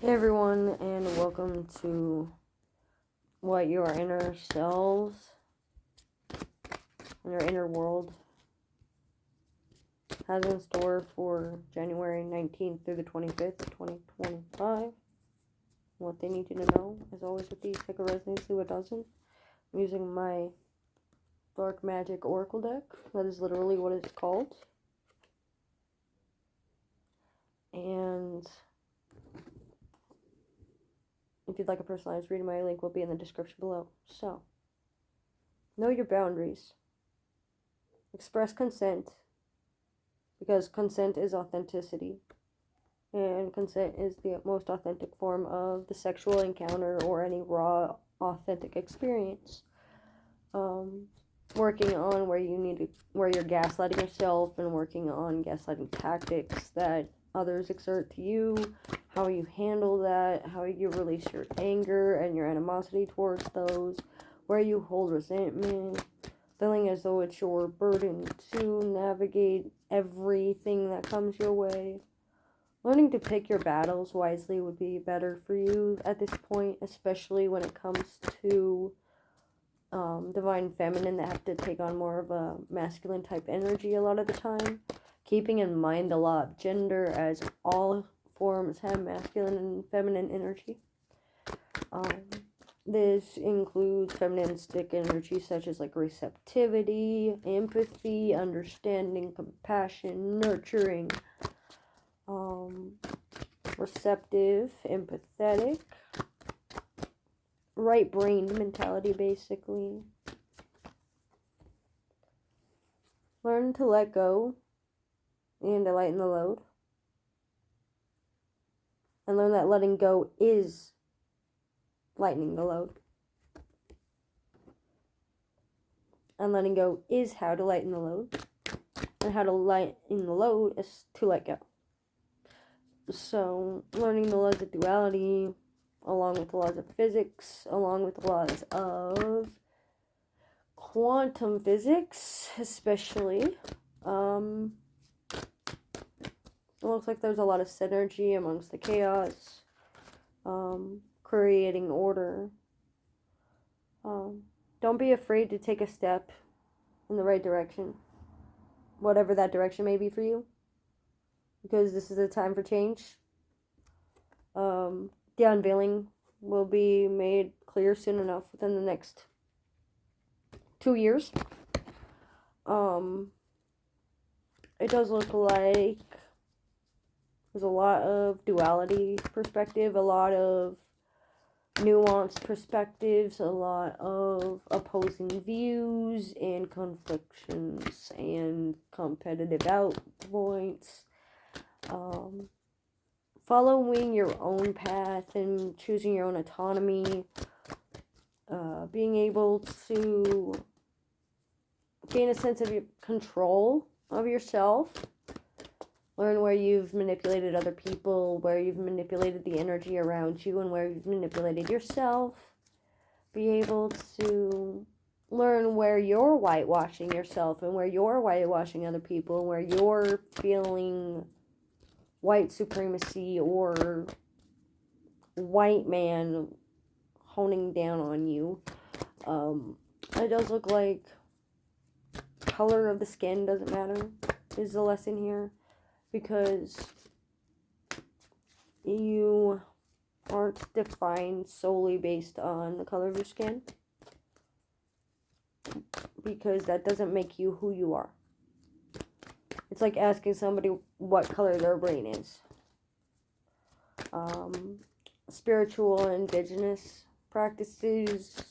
Hey everyone, and welcome to what your inner selves and your inner world has in store for January 19th through the 25th, 2025. What they need you to know, as always with these, pick a resonance, see what doesn't. I'm using my Dark Magic Oracle deck. That is literally what it's called. And if you'd like a personalized reading, my link will be in the description below. So, know your boundaries. Express consent, because consent is authenticity. And consent is the most authentic form of the sexual encounter or any raw, authentic experience. Working on where you're gaslighting yourself, and working on gaslighting tactics that others exert to you, how you handle that, how you release your anger and your animosity towards those, where you hold resentment, feeling as though it's your burden to navigate everything that comes your way. Learning to pick your battles wisely would be better for you at this point, especially when it comes to divine feminine that have to take on more of a masculine type energy a lot of the time. Keeping in mind the law of gender, as all forms have masculine and feminine energy. This includes feministic energy such as like receptivity, empathy, understanding, compassion, nurturing, receptive, empathetic, right-brained mentality, basically. Learn to let go and to lighten the load. And learn that letting go is lightening the load. And letting go is how to lighten the load. And how to lighten the load is to let go. So, learning the laws of duality, along with the laws of physics, along with the laws of quantum physics, especially. It looks like there's a lot of synergy amongst the chaos, creating order. Don't be afraid to take a step in the right direction, whatever that direction may be for you, because this is a time for change. The unveiling will be made clear soon enough, within the next 2 years. It does look like there's a lot of duality perspective, a lot of nuanced perspectives, a lot of opposing views and conflictions and competitive outpoints. Following your own path and choosing your own autonomy, being able to gain a sense of your control of yourself, learn where you've manipulated other people, where you've manipulated the energy around you, and where you've manipulated yourself. Be able to learn where you're whitewashing yourself and where you're whitewashing other people, and where you're feeling white supremacy or white man honing down on you. It does look like color of the skin doesn't matter, is the lesson here, because you aren't defined solely based on the color of your skin, because that doesn't make you who you are. It's like asking somebody what color their brain is. Spiritual and indigenous practices,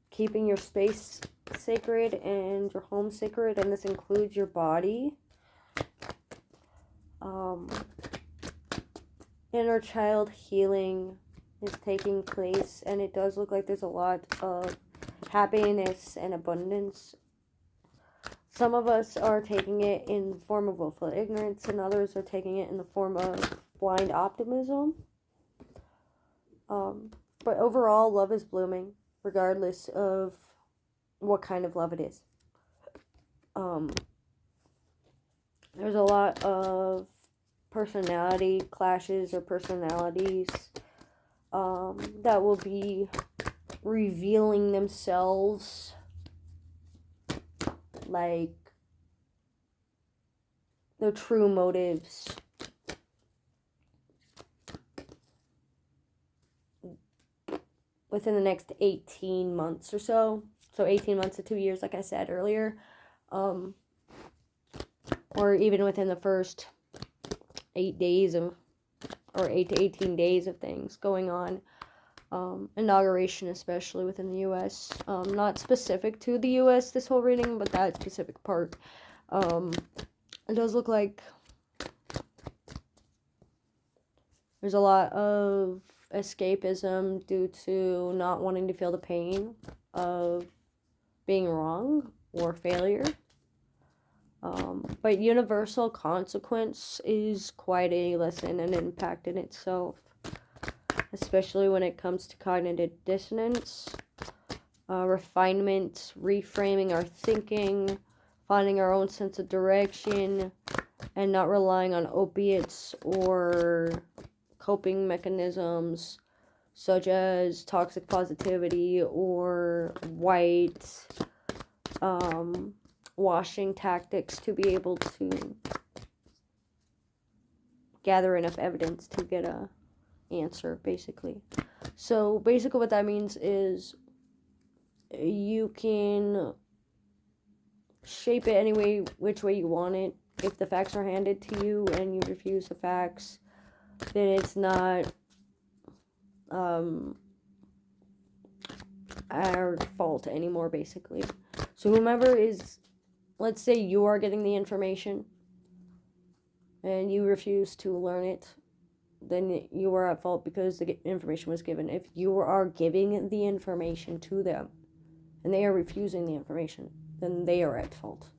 keeping your space sacred and your home sacred, and this includes your body. Inner child healing is taking place, and it does look like there's a lot of happiness and abundance. Some of us are taking it in the form of willful ignorance, and others are taking it in the form of blind optimism. But overall, love is blooming, regardless of what kind of love it is. There's a lot of personality clashes or personalities that will be revealing themselves, like their true motives. Within the next 18 months or so. So 18 months to 2 years, like I said earlier. Or even within the first 8 days of, or 8 to 18 days of things going on. Inauguration, especially within the U.S. Not specific to the U.S., this whole reading, but that specific part. It does look like there's a lot of escapism due to not wanting to feel the pain of being wrong or failure. But universal consequence is quite a lesson and impact in itself, especially when it comes to cognitive dissonance, refinement, reframing our thinking, finding our own sense of direction, and not relying on opiates or coping mechanisms such as toxic positivity or white washing tactics to be able to gather enough evidence to get a answer, basically. So basically what that means is you can shape it any way, which way you want it. If the facts are handed to you and you refuse the facts, then it's not our fault anymore, basically. So whomever is, let's say you are getting the information and you refuse to learn it, then you are at fault because the information was given. If you are giving the information to them and they are refusing the information, then they are at fault.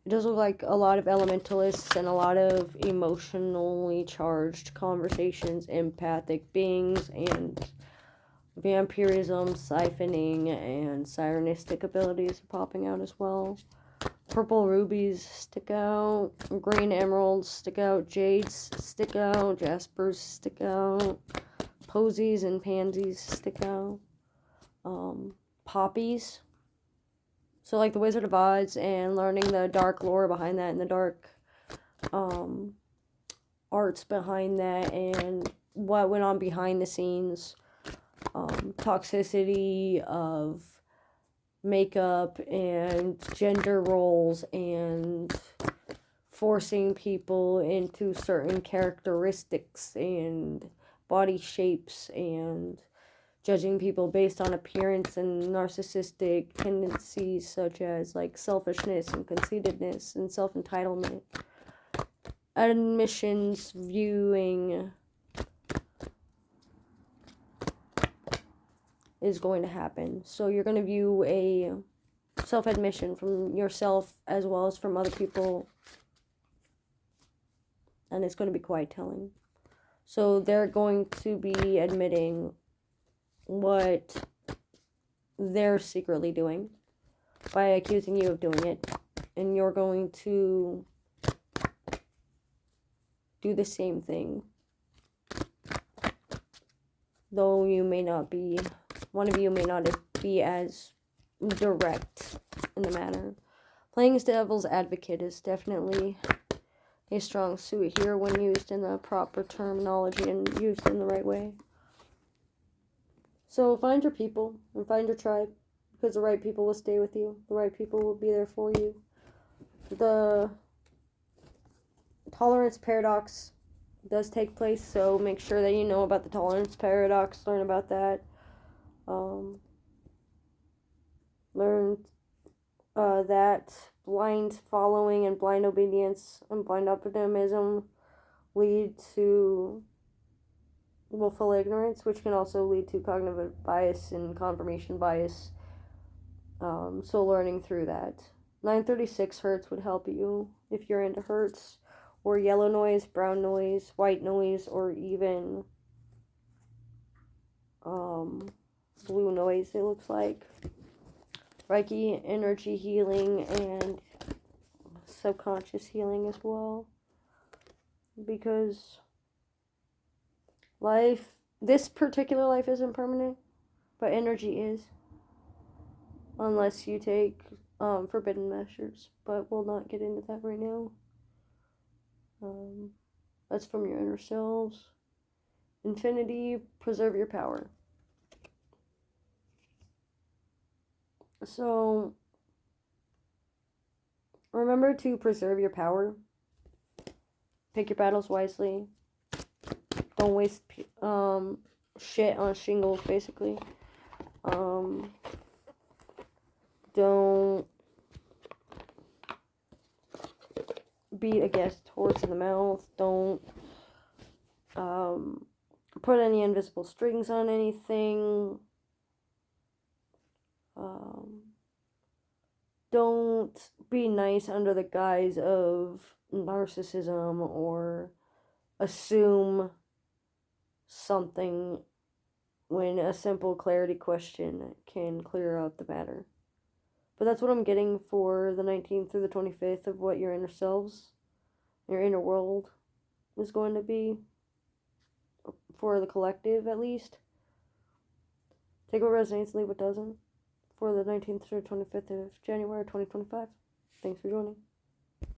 It does look like a lot of elementalists and a lot of emotionally charged conversations, empathic beings, and vampirism, siphoning, and sirenistic abilities are popping out as well. Purple rubies stick out, green emeralds stick out, jades stick out, jaspers stick out, posies and pansies stick out, poppies. So like the Wizard of Oz and learning the dark lore behind that and the dark arts behind that and what went on behind the scenes. Toxicity of makeup and gender roles and forcing people into certain characteristics and body shapes and judging people based on appearance and narcissistic tendencies such as like selfishness and conceitedness and self-entitlement. Admissions viewing is going to happen. So you're going to view a self-admission from yourself as well as from other people, and it's going to be quite telling. So they're going to be admitting what they're secretly doing by accusing you of doing it, and you're going to do the same thing, though you may not be, one of you may not be as direct in the matter. Playing as devil's advocate is definitely a strong suit here when used in the proper terminology and used in the right way. So find your people and find your tribe, because the right people will stay with you. The right people will be there for you. The tolerance paradox does take place, so make sure that you know about the tolerance paradox. Learn about that. Learn that blind following and blind obedience and blind optimism lead to willful ignorance, which can also lead to cognitive bias and confirmation bias. So learning through that. 936 Hertz would help you if you're into Hertz, or yellow noise, brown noise, white noise, or even blue noise, it looks like. Reiki, energy healing, and subconscious healing as well. Because this particular life isn't permanent, but energy is. Unless you take forbidden measures. But we'll not get into that right now. That's from your inner selves. Infinity, preserve your power. So, remember to preserve your power. Pick your battles wisely. Don't waste shit on shingles, basically. Don't beat a guest horse in the mouth. Don't put any invisible strings on anything. Don't be nice under the guise of narcissism or assume something when a simple clarity question can clear out the matter. But that's what I'm getting for the 19th through the 25th of what your inner selves, your inner world is going to be, for the collective at least. Take what resonates, leave what doesn't, for the 19th through 25th of January 2025. Thanks for joining.